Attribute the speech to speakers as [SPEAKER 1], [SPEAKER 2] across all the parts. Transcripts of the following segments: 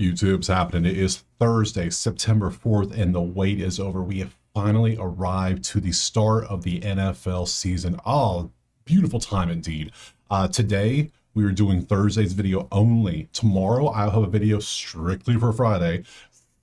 [SPEAKER 1] YouTube's happening. It is Thursday, September 4th, and the wait is over. We have finally arrived to the start of the NFL season. Oh, beautiful time indeed. Today, we are doing Thursday's video only. Tomorrow, I'll have a video strictly for Friday.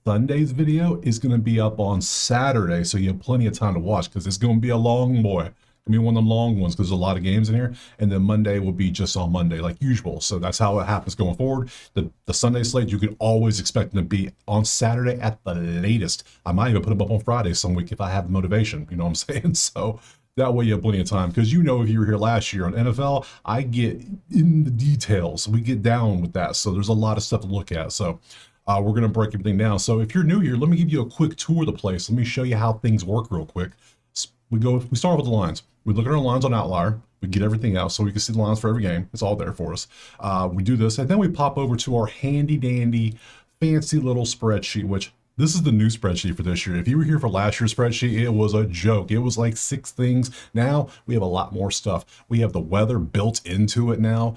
[SPEAKER 1] Sunday's video is going to be up on Saturday, so you have plenty of time to watch because it's going to be a long boy. Be one of them long ones because there's a lot of games in here, and then Monday will be just on Monday like usual. So that's how it happens going forward. The Sunday slate, you can always expect them to be on Saturday at the latest. I might even put them up on Friday some week if I have the motivation, you know what I'm saying? So that way you have plenty of time, because you know, if you were here last year on NFL, I get in the details. We get down with that, so there's a lot of stuff to look at. So we're going to break everything down. So if you're new here, let me give you a quick tour of the place. Let me show you how things work real quick. We start with the lines. We look at our lines on Outlier. We get everything out so we can see the lines for every game. It's all there for us. We do this, and then we pop over to our handy dandy, fancy little spreadsheet, which this is the new spreadsheet for this year. If you were here for last year's spreadsheet, it was a joke. It was like 6 things. Now we have a lot more stuff. We have the weather built into it now.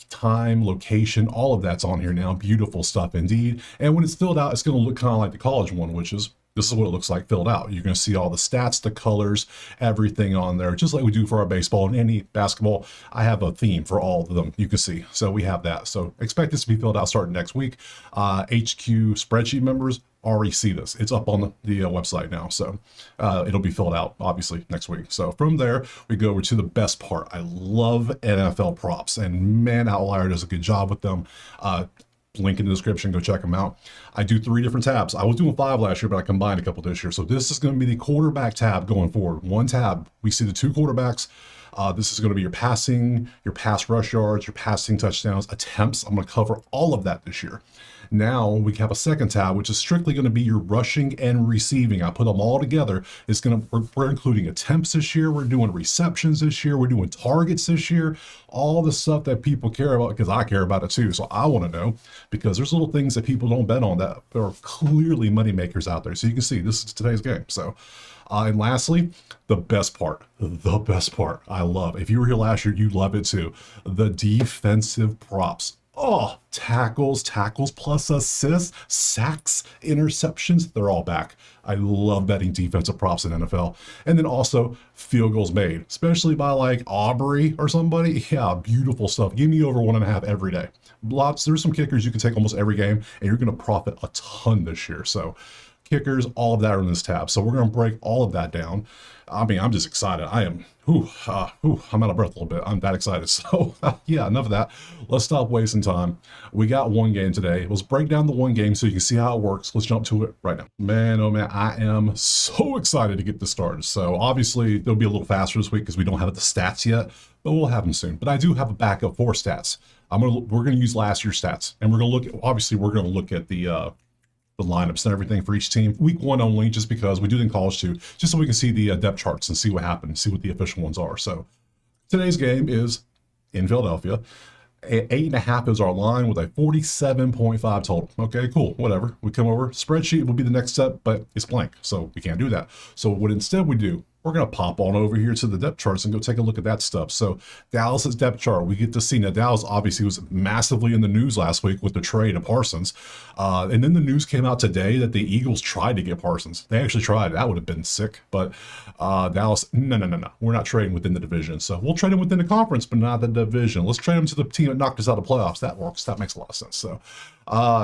[SPEAKER 1] Time, location, all of that's on here now. Beautiful stuff indeed. And when it's filled out, it's going to look kind of like the college one, which is this is what it looks like filled out. You're going to see all the stats, the colors, everything on there, just like we do for our baseball and any basketball. I have a theme for all of them, you can see. So we have that. So expect this to be filled out starting next week. HQ spreadsheet members already see this. It's up on the website now. So it'll be filled out, obviously, next week. So from there, we go over to the best part. I love NFL props, and man, Outlier does a good job with them. Link in the description, go check them out. I do 3 different tabs. I was doing 5 last year, but I combined a couple this year. So this is going to be the quarterback tab going forward. One tab, we see the 2 quarterbacks. This is going to be your passing, your pass rush yards, your passing touchdowns, attempts. I'm going to cover all of that this year. Now we have a second tab, which is strictly going to be your rushing and receiving. I put them all together. We're including attempts this year. We're doing receptions this year. We're doing targets this year. All the stuff that people care about, because I care about it too. So I want to know, because there's little things that people don't bet on that are clearly money makers out there. So you can see this is today's game. So. And lastly, the best part I love. If you were here last year, you love it too. The defensive props. Oh, tackles plus assists, sacks, interceptions, they're all back. I love betting defensive props in NFL. And then also field goals made, especially by like Aubrey or somebody. Yeah, beautiful stuff. Give me over 1.5 every day. There's some kickers you can take almost every game, and you're going to profit a ton this year. So kickers, all of that are in this tab. So we're going to break all of that down. I mean, I'm just excited. I am, I'm out of breath a little bit. I'm that excited. So yeah, enough of that. Let's stop wasting time. We got one game today. Let's break down the one game so you can see how it works. Let's jump to it right now. Man, oh man, I am so excited to get this started. So obviously it'll be a little faster this week because we don't have the stats yet, but we'll have them soon. But I do have a backup for stats. We're going to use last year's stats, and we're going to look at the lineups and everything for each team. Week 1 only, just because we do it in college too, just so we can see the depth charts and see what happened, see what the official ones are. So today's game is in Philadelphia. 8.5 is our line with a 47.5 total. Okay, cool, whatever. We come over, spreadsheet will be the next step, but it's blank, so we can't do that. So what instead we do, we're going to pop on over here to the depth charts and go take a look at that stuff. So Dallas's depth chart, we get to see. Now, Dallas obviously was massively in the news last week with the trade of Parsons. And then the news came out today that the Eagles tried to get Parsons. They actually tried. That would have been sick. But Dallas, no. We're not trading within the division. So we'll trade him within the conference, but not the division. Let's trade him to the team that knocked us out of the playoffs. That works. That makes a lot of sense. So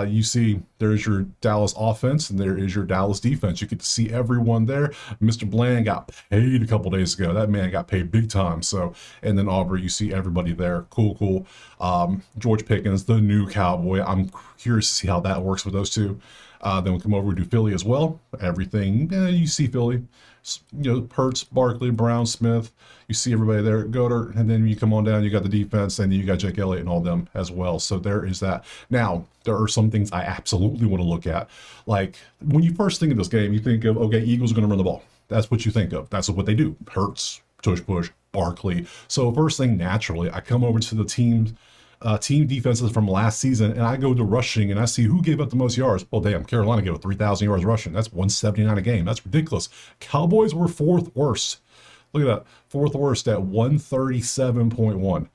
[SPEAKER 1] you see there's your Dallas offense, and there is your Dallas defense. You get to see everyone there. Mr. Bland got paid a couple days ago. That man got paid big time. So, and then Aubrey, you see everybody there. Cool. George Pickens, the new Cowboy. I'm curious to see how that works with those two. Then we come over, we do Philly as well. Everything, you see Philly. Hurts, Barkley, Brown, Smith. You see everybody there, Goddard, and then you come on down, you got the defense, and you got Jake Elliott and all them as well. So there is that. Now, there are some things I absolutely want to look at. Like, when you first think of this game, you think of, okay, Eagles are going to run the ball. That's what you think of. That's what they do. Hurts, push, Barkley. So first thing, naturally, I come over to the team defenses from last season, and I go to rushing, and I see who gave up the most yards. Well, damn, Carolina gave up 3,000 yards rushing. That's 179 a game. That's ridiculous. Cowboys were 4th worst. Look at that, 4th worst at 137.1.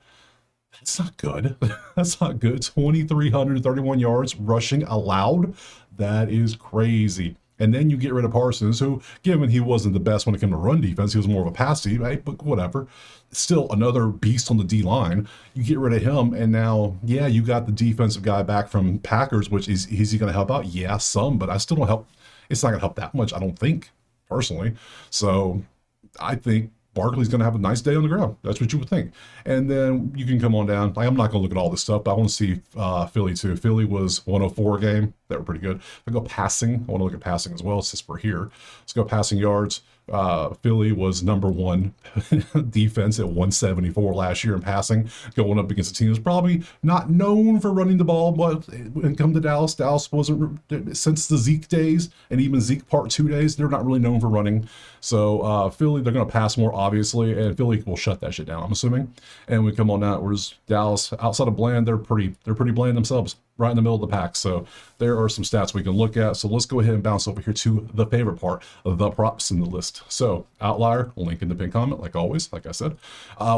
[SPEAKER 1] That's not good. That's not good. 2,331 yards rushing allowed. That is crazy. And then you get rid of Parsons, who, given he wasn't the best when it came to run defense, he was more of a pass D, right? But whatever. Still another beast on the D line. You get rid of him, and now, yeah, you got the defensive guy back from Packers, which is he going to help out? Yeah, some, but I still don't help. It's not going to help that much, I don't think, personally. So I think Barkley's going to have a nice day on the ground. That's what you would think. And then you can come on down. Like, I'm not going to look at all this stuff, but I want to see Philly too. Philly was 104 game. They were pretty good. If I go passing, I want to look at passing as well since we're here. Let's go passing yards. Philly was number one defense at 174 last year in passing, going up against a team that's probably not known for running the ball. But when it comes to Dallas, Dallas wasn't, since the Zeke days and even Zeke Part 2 days, they're not really known for running. So Philly, they're going to pass more, obviously, and Philly will shut that shit down, I'm assuming. And we come on out, whereas Dallas, outside of bland, they're pretty bland themselves, right in the middle of the pack. So there are some stats we can look at. So let's go ahead and bounce over here to the favorite part of the props in the list. So outlier, link in the pinned comment, like always, like I said.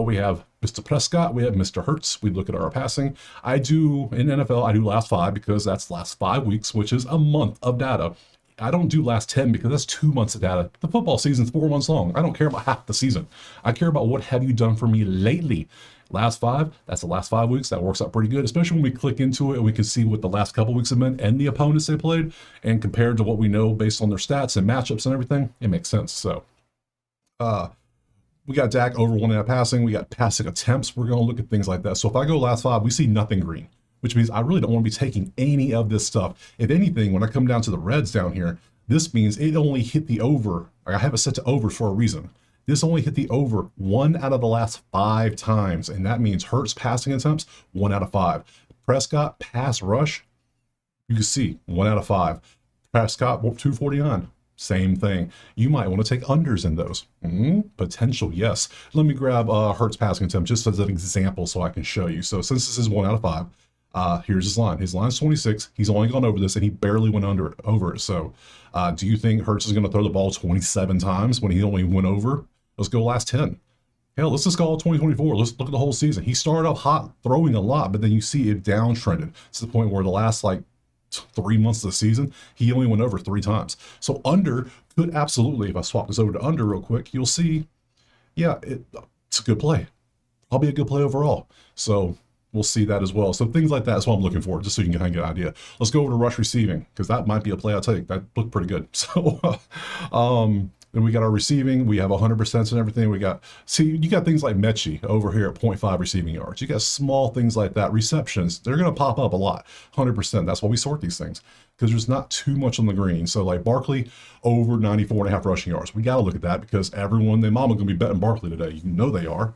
[SPEAKER 1] We have Mr. Prescott, we have Mr. Hurts. We look at our passing. I do, in NFL, I do last 5 because that's last 5 weeks, which is a month of data. I don't do last 10 because that's 2 months of data. The football season's 4 months long. I don't care about half the season. I care about what have you done for me lately. Last 5, that's the last 5 weeks. That works out pretty good, especially when we click into it and we can see what the last couple weeks have been and the opponents they played, and compared to what we know based on their stats and matchups and everything, it makes sense. So we got Dak over 1.5 passing. We got passing attempts. We're going to look at things like that. So if I go last 5, we see nothing green, which means I really don't want to be taking any of this stuff. If anything, when I come down to the reds down here, this means it only hit the over. I have it set to over for a reason. This only hit the over 1 out of the last 5 times, and that means Hurts passing attempts, 1 out of 5. Prescott pass rush, you can see 1 out of 5. Prescott 249, same thing. You might want to take unders in those. Potential, yes. Let me grab Hurts passing attempt just as an example so I can show you. So since this is 1 out of 5, here's his line. His line is 26. He's only gone over this, and he barely went over it. So do you think Hurts is going to throw the ball 27 times when he only went over? Let's go last 10. Hell, let's just go all 2024. Let's look at the whole season. He started off hot, throwing a lot, but then you see it downtrended to the point where the last 3 months of the season, he only went over 3 times. So under could absolutely, if I swap this over to under real quick, you'll see, yeah, it's a good play. Probably a good play overall. So we'll see that as well. So things like that is what I'm looking for, just so you can kind of get an idea. Let's go over to rush receiving, because that might be a play I'll take. That looked pretty good. So then we got our receiving. We have 100% and everything. We got, see, you got things like Mechie over here at 0.5 receiving yards. You got small things like that. Receptions, they're going to pop up a lot. 100%. That's why we sort these things, because there's not too much on the green. So like Barkley over 94.5 rushing yards. We got to look at that because everyone, their mama going to be betting Barkley today. You know they are.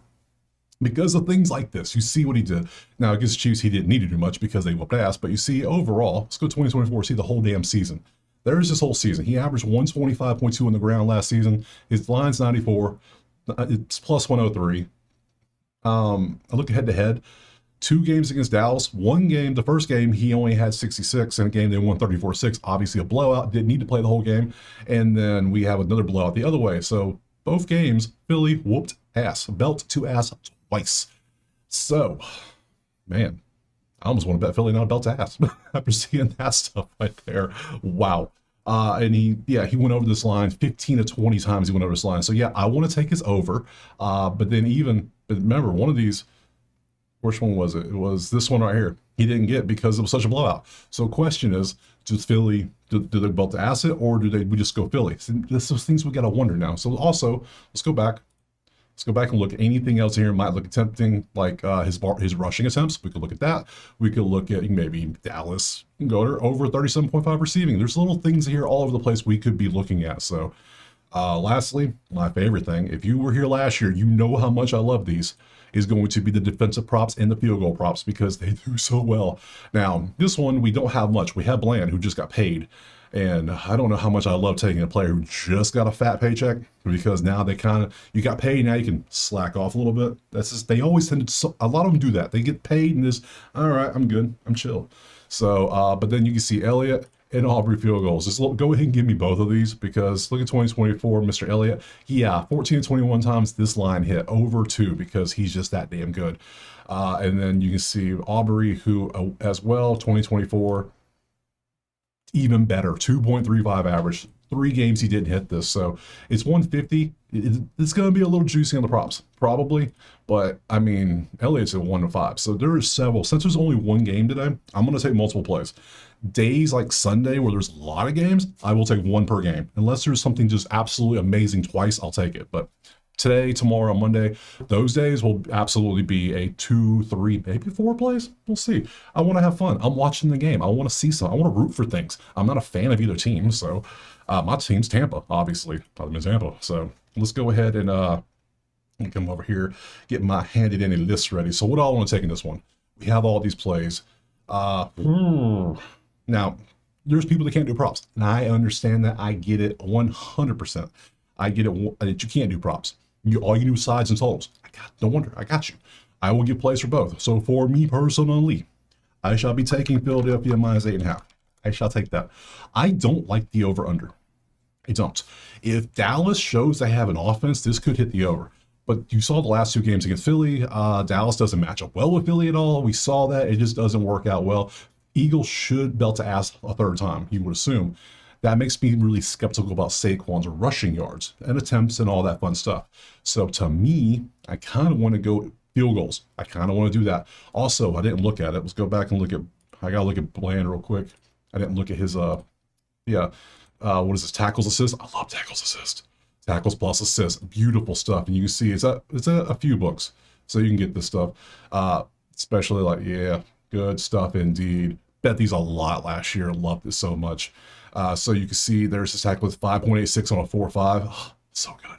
[SPEAKER 1] Because of things like this, you see what he did. Now against Chiefs, he didn't need to do much because they whooped ass. But you see overall, let's go 2024. See the whole damn season. There's this whole season. He averaged 125.2 on the ground last season. His line's 94. It's plus 103. I look head to head. 2 games against Dallas. 1 game, the first game, he only had 66. In a game, they won 34-6. Obviously a blowout. Didn't need to play the whole game. And then we have another blowout the other way. So both games, Philly whooped ass. Belt to ass twice. So, man, I almost want to bet Philly not a belt to ass after seeing that stuff right there. Wow. And he went over this line 15 to 20 times. He went over this line. So yeah, I want to take his over. But remember, one of these, which one was it? It was this one right here. He didn't get because it was such a blowout. So question is, does Philly, do they belt to ass it, or we just go Philly? So this is things we got to wonder now. So also, let's go back. Let's go back and look at anything else here. Might look tempting, like his rushing attempts. We could look at that. We could look at maybe Dallas go to over 37.5 receiving. There's little things here all over the place we could be looking at. So lastly, my favorite thing, if you were here last year, you know how much I love these, is going to be the defensive props and the field goal props because they do so well. Now, this one, we don't have much. We have Bland, who just got paid. And I don't know how much I love taking a player who just got a fat paycheck, because now you got paid, now you can slack off a little bit. That's just, they always tend to, a lot of them do that. They get paid and just, all right, I'm good, I'm chill. So, but then you can see Elliott and Aubrey field goals. Just go ahead and give me both of these because look at 2024, Mr. Elliott. Yeah, 14 to 21 times this line hit over 2 because he's just that damn good. And then you can see Aubrey, who as well, 2024, even better, 2.35 average. 3 games he didn't hit this, so it's 150. It's going to be a little juicy on the props, probably, but I mean, Elliott's at 1 to 5, so there are several. Since there's only one game today, I'm going to take multiple plays. Days like Sunday where there's a lot of games, I will take 1 per game. Unless there's something just absolutely amazing twice, I'll take it. But today, tomorrow, Monday, those days will absolutely be a 2, 3, maybe 4 plays. We'll see. I want to have fun. I'm watching the game. I want to see something. I want to root for things. I'm not a fan of either team, so my team's Tampa, obviously. I'm in Tampa. So let's go ahead and come over here, get my handy dandy list ready. So what do I want to take in this one? We have all these plays. Now, there's people that can't do props, and I understand that. I get it 100%. I get it that you can't do props. All you do is sides and totals. No wonder. I got you. I will give plays for both. So for me personally, I shall be taking Philadelphia minus 8.5. I shall take that. I don't like the over-under. I don't. If Dallas shows they have an offense, this could hit the over. But you saw the last 2 games against Philly. Dallas doesn't match up well with Philly at all. We saw that. It just doesn't work out well. Eagles should belt to ass a 3rd time, you would assume. That makes me really skeptical about Saquon's rushing yards and attempts and all that fun stuff. So to me, I kind of want to go field goals. I kind of want to do that. Also, I didn't look at it. Let's go back and look at, I got to look at Bland real quick. I didn't look at his, what is this, tackles assist? I love tackles assist. Tackles plus assist, beautiful stuff. And you can see it's a few books, so you can get this stuff. Especially like, yeah, good stuff indeed. Bet these a lot last year. Loved this so much. So you can see there's this tackle with 5.86 on a 4.5. Oh, so good.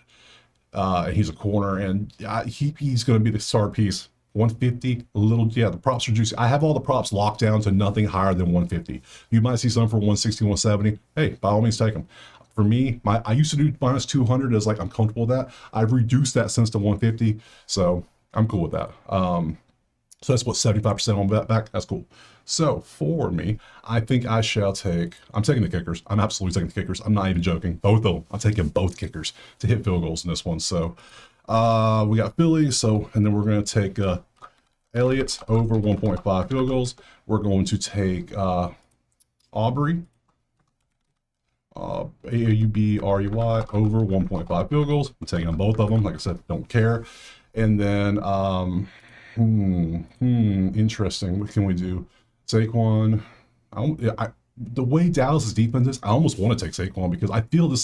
[SPEAKER 1] And he's a corner, and he's going to be the star piece. 150, a little, yeah, the props are juicy. I have all the props locked down to nothing higher than 150. You might see some for 160, 170. Hey, by all means, take them. For me, I used to do minus 200 as like I'm comfortable with that. I've reduced that since to 150, so I'm cool with that. So that's what, 75% on bet back. That's cool. So for me, I think I'm taking the kickers. I'm absolutely taking the kickers. I'm not even joking. Both of them. I'm taking both kickers to hit field goals in this one. So we got Philly. So, and then we're going to take Elliott's over 1.5 field goals. We're going to take Aubrey, A-U-B-R-E-Y, over 1.5 field goals. I'm taking on both of them. Like I said, don't care. And then, interesting. What can we do? Saquon. The way Dallas's defense is, I almost want to take Saquon because I feel it's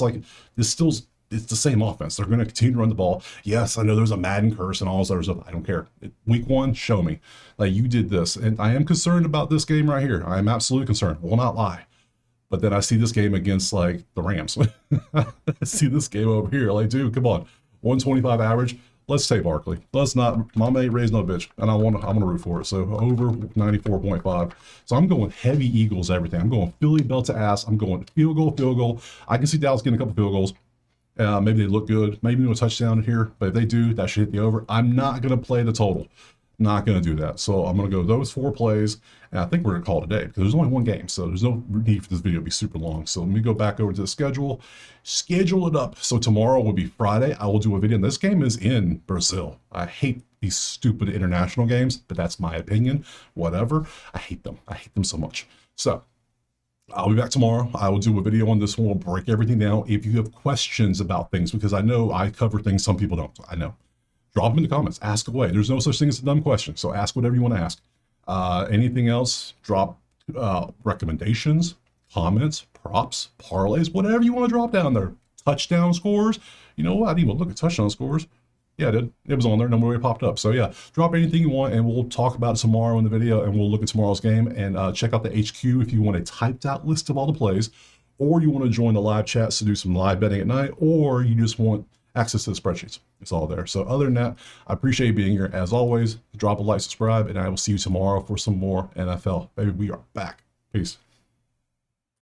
[SPEAKER 1] the same offense. They're going to continue to run the ball. Yes, I know there's a Madden curse and all this other stuff. I don't care. Week 1, show me. Like, you did this. And I am concerned about this game right here. I am absolutely concerned. Will not lie. But then I see this game against, like, the Rams. I see this game over here. Like, dude, come on. 125 average. Let's take Barkley. Let's not. Mama ain't raised no bitch. And I'm gonna root for it. So over 94.5. So I'm going heavy Eagles, everything. I'm going Philly belt to ass. I'm going field goal. I can see Dallas getting a couple field goals. Maybe they look good. Maybe no touchdown here. But if they do, that should hit the over. I'm not going to play the total. Not going to do that. So I'm going to go those 4 plays. And I think we're going to call it a day because there's only one game. So there's no need for this video to be super long. So let me go back over to the schedule. Schedule it up. So tomorrow will be Friday. I will do a video. And this game is in Brazil. I hate these stupid international games, but that's my opinion. Whatever. I hate them. I hate them so much. So I'll be back tomorrow. I will do a video on this one. We'll break everything down. If you have questions about things, because I know I cover things some people don't. I know. Drop them in the comments. Ask away. There's no such thing as a dumb question. So ask whatever you want to ask. Anything else? Drop recommendations, comments, props, parlays, whatever you want to drop down there. Touchdown scores. You know what? I didn't even look at touchdown scores. Yeah, I did. It was on there. Number way it popped up. So yeah, drop anything you want, and we'll talk about it tomorrow in the video, and we'll look at tomorrow's game and check out the HQ if you want a typed out list of all the plays, or you want to join the live chats to do some live betting at night, or you just want access to the spreadsheets. It's all there. So other than that, I appreciate you being here. As always, drop a like, subscribe, and I will see you tomorrow for some more NFL. Baby, we are back. Peace.